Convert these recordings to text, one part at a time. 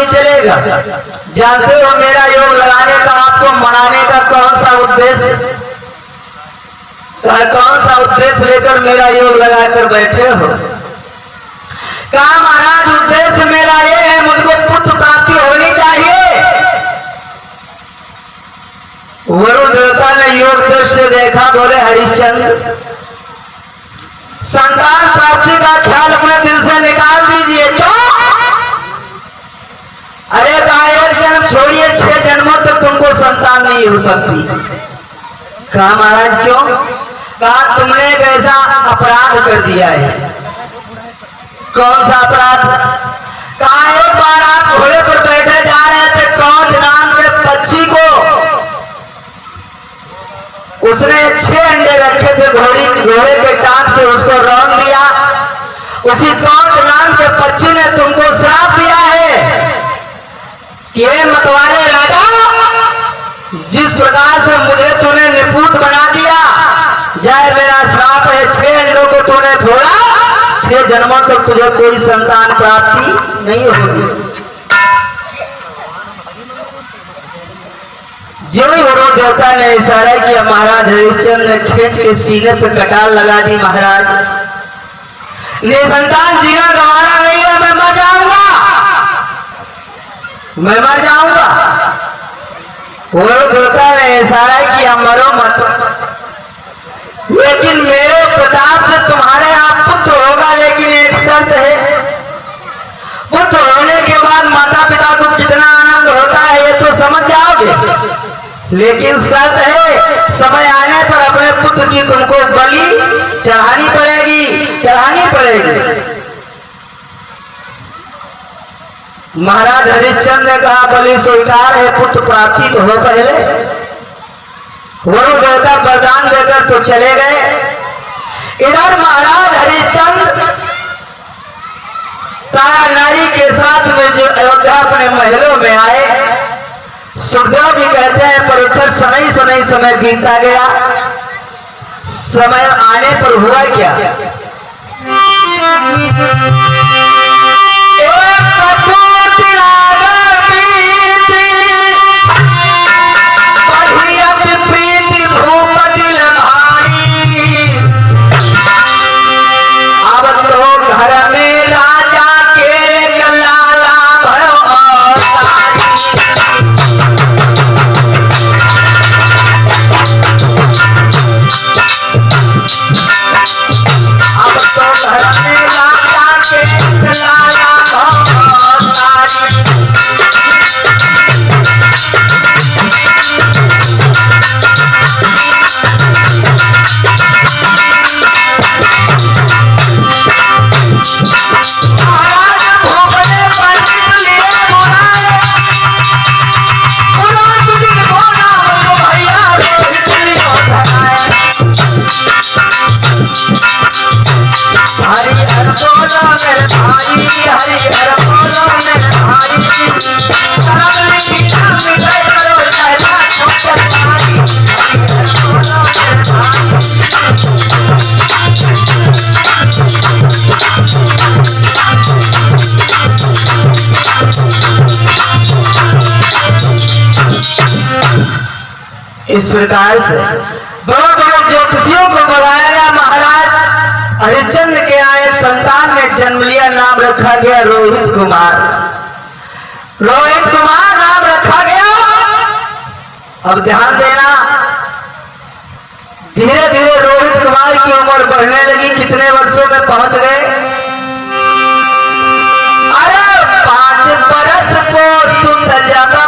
नहीं चलेगा। जानते हो मेरा योग लगाने का, आपको मनाने का कौन सा उद्देश्य, कौन सा उद्देश्य लेकर मेरा योग लगाकर बैठे हो? कहा महाराज उद्देश्य मेरा ये है, मुझको पुत्र प्राप्ति होनी चाहिए। वरुण देवता ने योग दृश्य देखा, बोले हरिश्चंद्र संतान प्राप्ति का ख्याल अपने दिल से निकाल दीजिए। क्यों? अरे कहा एक जन्म छोड़िए, 6 जन्मों तक तुमको संतान नहीं हो सकती। कहा महाराज क्यों? कहा तुमने एक ऐसा अपराध कर दिया है। कौन सा अपराध? कहा एक बार आप घोड़े पर बैठे जा रहे थे, कौच नाम के पक्षी को उसने 6 अंडे रखे थे, घोड़े के टांग से उसको रौंद दिया। उसी कौच नाम के पक्षी ने तुमको श्राप दिया है कि हे मतवाले राजा, जिस प्रकार से मुझे तूने निपुत बना दिया, जाए मेरा श्राप है, 6 अंडों को तूने फोड़ा, 6 जन्मों तक तुझे कोई संतान प्राप्ति नहीं होगी। जो ही वरुण देवता ने इशारा किया, महाराज हरिश्चंद्र ने खींच के सीने पे कटार लगा दी। महाराज निसंतान जीना गंवाना नहीं है, मैं मर जाऊंगा, मैं मर जाऊंगा। वरुण देवता ने इशारा किया मरो मत, लेकिन मेरे प्रताप से तुम्हारे यहाँ पुत्र होगा, लेकिन एक शर्त है, पुत्र होने के बाद माता पिता को कितना आनंद होता है ये तो समझ जाओगे, लेकिन शर्त है समय आने पर अपने पुत्र की तुमको बलि चढ़ानी पड़ेगी, चढ़ानी पड़ेगी। महाराज हरिश्चंद्र ने कहा बलि स्वीकार है, पुत्र प्राप्ति तो हो पहले। वरुण देवता वरदान देकर तो चले गए। इधर महाराज हरिश्चंद्र तारा नारी के साथ में जो अयोध्या अपने महलों में आए, सुखदेव जी कहते हैं पर इधर समय बीतता गया। समय आने पर हुआ क्या, इस प्रकार से बड़े बड़े ज्योतिषियों को बुलाया गया। महाराज हरिश्चंद्र के यहाँ एक संतान ने जन्म लिया, नाम रखा गया रोहित कुमार। रोहित कुमार नाम रखा गया। अब ध्यान देना, धीरे धीरे रोहित कुमार की उम्र बढ़ने लगी। कितने वर्षों में पहुंच गए? अरे 5 बरस को सुत जब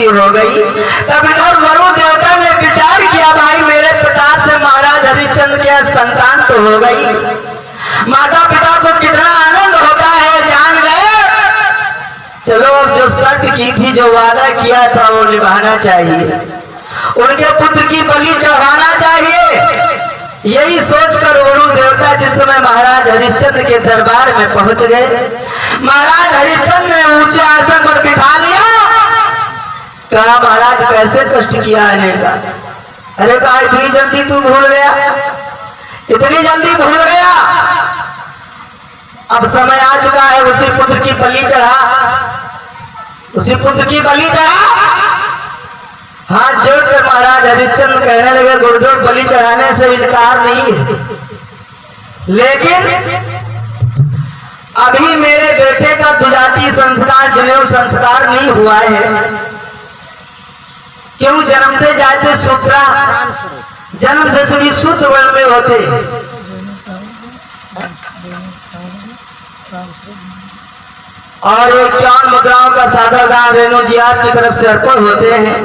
हो गई। तब इधर वरुण देवता ने विचार किया, भाई मेरे प्रताप से महाराज हरिश्चंद्र के संतान तो हो गई, माता पिता को कितना आनंद होता है जान गए। चलो अब जो शर्त की थी, जो वादा किया था वो निभाना चाहिए, उनके पुत्र की बलि चढ़ाना चाहिए। यही सोचकर वरुण देवता जिस समय महाराज हरिश्चंद्र के दरबार में पहुंच गए, महाराज हरिश्चंद्र ने ऊंचे आसन पर बिठा लिया। कहा महाराज कैसे कष्ट किया है का? अरे कहा इतनी जल्दी तू भूल गया, इतनी जल्दी भूल गया, अब समय आ चुका है, उसी पुत्र की बलि चढ़ा, उसी पुत्र की बलि चढ़ा। हाथ जोड़कर महाराज हरिश्चंद्र कहने लगे, गुरुदेव बलि चढ़ाने से इनकार नहीं है, लेकिन अभी मेरे बेटे का दुजाती संस्कार, जनेऊ संस्कार नहीं हुआ है। क्यों? जन्मते जाते सूत्रा, जन्म से सभी सूत्र वर्ण में होते, और 51 मुद्राओं का सादर दान रेणु जी आपकी तरफ से अर्पण होते हैं,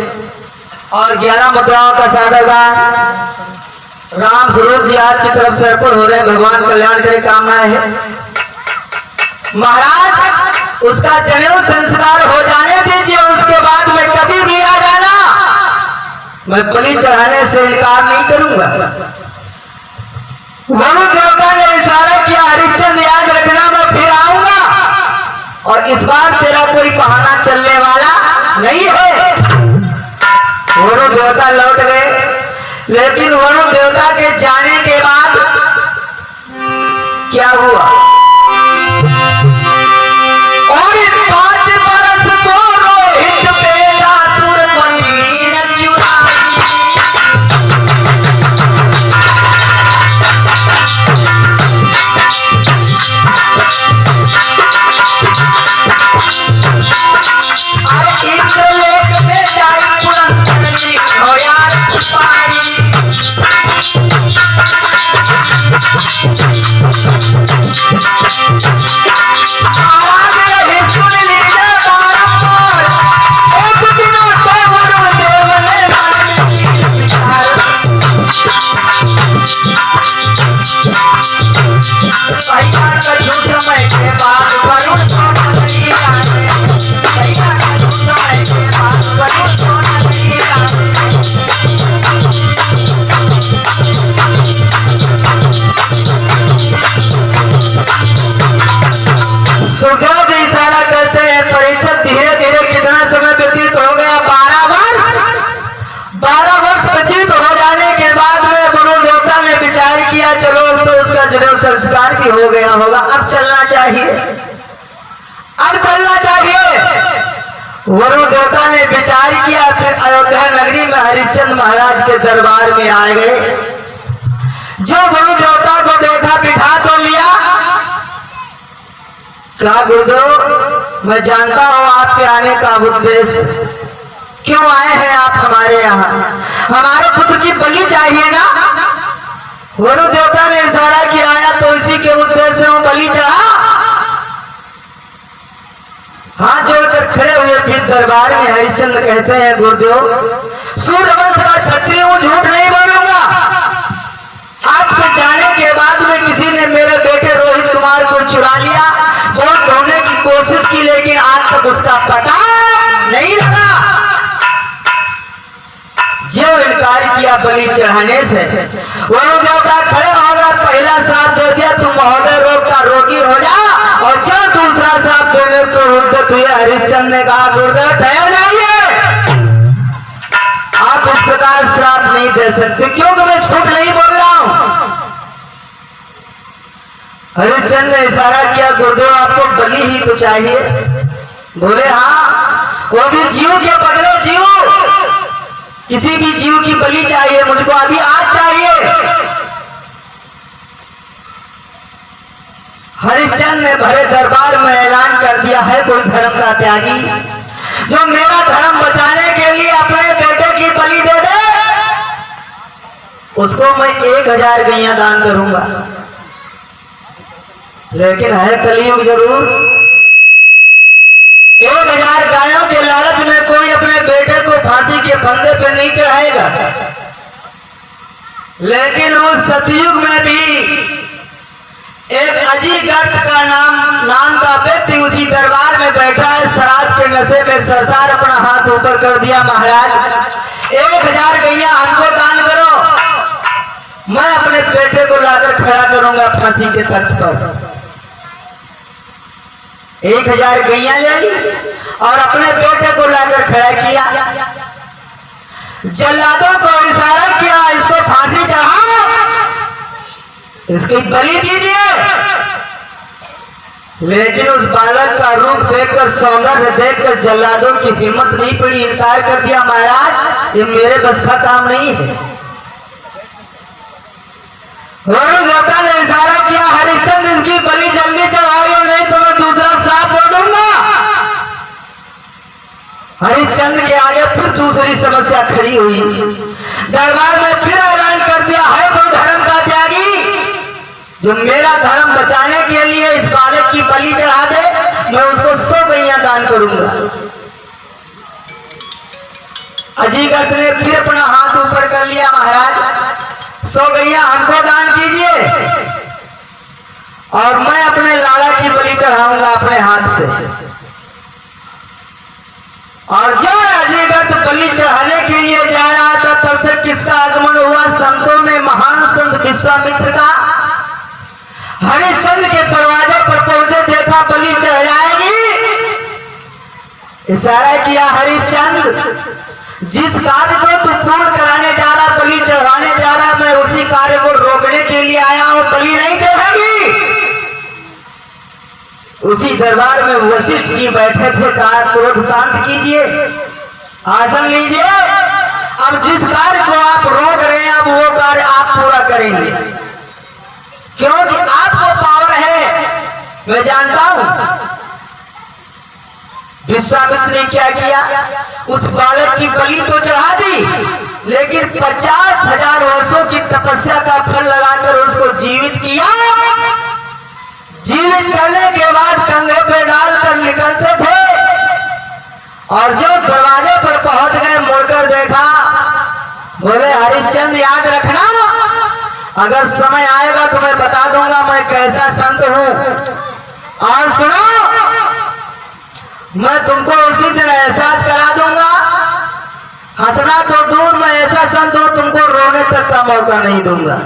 और 11 मुद्राओं का सादर दान राम स्वरूप जी आपकी तरफ से अर्पण हो रहे हैं। भगवान कल्याण करे कामनाएं है। महाराज उसका जनेऊ संस्कार हो जाने दीजिए, उसके बाद में कभी भी आ जाना, मैं बलि चढ़ाने से इनकार नहीं करूंगा। वरुण देवता ने इशारा किया, हरिश्चंद्र याद रखना मैं फिर आऊंगा, और इस बार तेरा कोई बहाना चलने वाला नहीं है। वरुण देवता लौट गए, लेकिन वरुण देवता के जाने के बाद क्या हुआ? और 5 बरस को रोहित बेटा सुरपति मीन चुराई। इंद्रलोक में जाई पुरंदर लिखो यार छुपाई। आवाज रहे सुन लीजिए बारंबार, एक दिनों तो वरुण देव ने भैया का झूठ समय के बाद वरुण सोना नहीं जाने, भैया का झूठ समय के बाद वरुण सोना नहीं जाने। सुखदेव जी इशारा करते हैं, परीक्षित धीरे धीरे कितना समय व्यतीत हो गया? 12 वर्ष। 12 वर्ष व्यतीत हो जाने के बाद में वरुण देवता ने विचार किया, चलो अब तो उसका जनेऊ संस्कार भी हो गया होगा, अब चलना चाहिए, अब चलना चाहिए। वरुण देवता ने विचार किया, फिर अयोध्या नगरी में हरिश्चंद्र महाराज के दरबार में आ गए। जो वरुण देवता को देखा, बिठा तो लिया। कहा गुरुदेव मैं जानता हूं आपके आने का उद्देश्य, क्यों आए हैं आप हमारे यहाँ? हमारे पुत्र की बलि चाहिए ना? वरुण देवता ने इशारा किया, आया तो इसी के उद्देश्य से बलि चढ़ा। हाथ जोड़कर खड़े हुए फिर दरबार में हरिश्चंद्र कहते हैं, गुरुदेव सूर्यवंश का क्षत्रिय हूं, झूठ नहीं बोलूंगा। आपके जाने के बाद में किसी ने मेरे बेटे रोहित कुमार को चुरा लिया, बहुत ढूंढने की कोशिश की, लेकिन आज तक उसका पता नहीं लगा। जो इनकार किया बलि चढ़ाने से, वरुण देवता खड़े हो गए, पहला श्राप दे दिया, तुम महोदय रोग का रोगी हो जा, और जो दूसरा श्राप देने को उद्यत हुए, हरिश्चंद्र ने कहा गुरुदेव ठहर जाइए, आप इस प्रकार श्राप नहीं दे सकते, क्योंकि मैं झूठ नहीं बोल रहा हूं। हरिश्चंद्र ने इशारा किया, गुरुदेव आपको बलि ही तो चाहिए। बोले हाँ, वो भी जीव के बदले जीव, किसी भी जीव की बलि चाहिए मुझको, अभी आज चाहिए। हरिश्चंद्र ने भरे दरबार में ऐलान कर दिया है, कोई धर्म का त्यागी जो मेरा धर्म बचाने के लिए अपने बेटे की बलि दे दे, उसको मैं 1000 गैया दान करूंगा। लेकिन है कलयुग जरूर, 1000 गायों के लालच में कोई अपने बेटे को फांसी के फंदे पे नहीं चढ़ाएगा। लेकिन उस सतयुग में भी एक अजी गर्त का नाम का व्यक्ति उसी दरबार में बैठा है, शराब के नशे में सरसार अपना हाथ ऊपर कर दिया, महाराज 1000 गैया हमको दान करो, मैं अपने बेटे को लाकर खड़ा करूंगा फांसी के तख्त पर। 1000 गैया ले ली और अपने बेटे को लाकर खड़ा किया। जल्लादों को इशारा किया, इसको फांसी चढ़ाओ, इसकी बलि दीजिए। लेकिन उस बालक का रूप देखकर, सौंदर्य देखकर जल्लादों की हिम्मत नहीं पड़ी, इनकार कर दिया, महाराज ये मेरे बस का काम नहीं है। वरुण देवता ने इशारा किया, हरिश्चंद्र इसकी बलि जल्दी चढ़ाइए, नहीं तो मैं दूसरा श्राप दे दूंगा। हरिश्चंद्र के आगे फिर दूसरी समस्या खड़ी हुई। दरबार में फिर ऐलान कर दिया, है कोई धर्म का त्यागी जो मेरा धर्म बचाने के लिए इस बालक की बलि चढ़ा दे, मैं उसको 100 गैया दान करूंगा। अजीगर्त ने फिर अपना हाथ ऊपर कर लिया, महाराज 100 गैया हमको दान कीजिए और मैं अपने लाला की बलि चढ़ाऊंगा अपने हाथ से। और जो अजीगर्त बलि चढ़ाने के लिए जा रहा था, तब तक किसका आगमन हुआ? संतों में महान संत विश्वामित्र का। हरिश्चंद्र के दरवाजे पर पहुंचे, देखा बलि चढ़ जाएगी, इशारा किया, हरिश्चंद्र जिस कार्य को तू पूर्ण कराने जा रहा, बलि चढ़ाने जा रहा, मैं उसी कार्य को रोकने के लिए आया हूं, बलि नहीं चढ़ेगी। उसी दरबार में वशिष्ठ जी बैठे थे, कहा क्रोध शांत कीजिए, आसन लीजिए, अब जिस कार्य को आप रोक रहे हैं अब वो कार्य आप पूरा करेंगे, क्योंकि आपको पावर है, मैं जानता हूं। विश्वामित्र ने क्या किया? उस बालक की बलि तो चढ़ा दी, लेकिन 50,000 वर्षों की तपस्या का फल लगाकर उसको जीवित किया। जीवित करने के बाद कंधे पे डालकर निकलते थे और जो दरवाजे पर पहुंच गए, मुड़कर देखा, बोले हरिश्चंद्र याद रखना, अगर समय आएगा तो मैं बता दूंगा मैं कैसा संत हूं, और सुनो मैं तुमको उसी दिन एहसास करा दूंगा, हंसना तो दूर, मैं ऐसा संत हूं तुमको रोने तक का मौका नहीं दूंगा।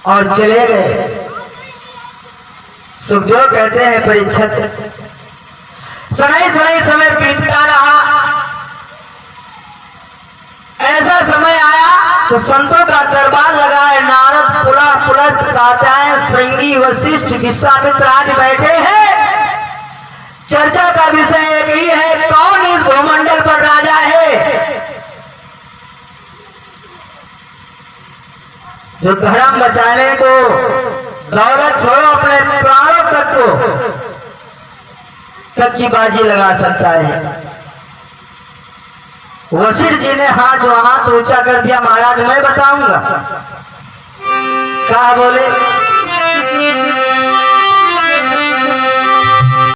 और चले गए। सुखदेव कहते हैं परीक्षित सनई सनई समय बीतता रहा, ऐसा समय आया तो संतों का दरबार लगा है, नारद पुला पुलस्त कात्यायन श्रृंगी वशिष्ठ विश्वामित्र आदि बैठे हैं। चर्चा का विषय एक ही है, कौन इस भूमंडल पर राजा है जो धर्म बचाने को, दौलत छोड़ो अपने प्राणों तक की बाजी लगा सकता है। वशिष्ठ जी ने हाथ ऊंचा कर दिया, महाराज मैं बताऊंगा। कहा बोले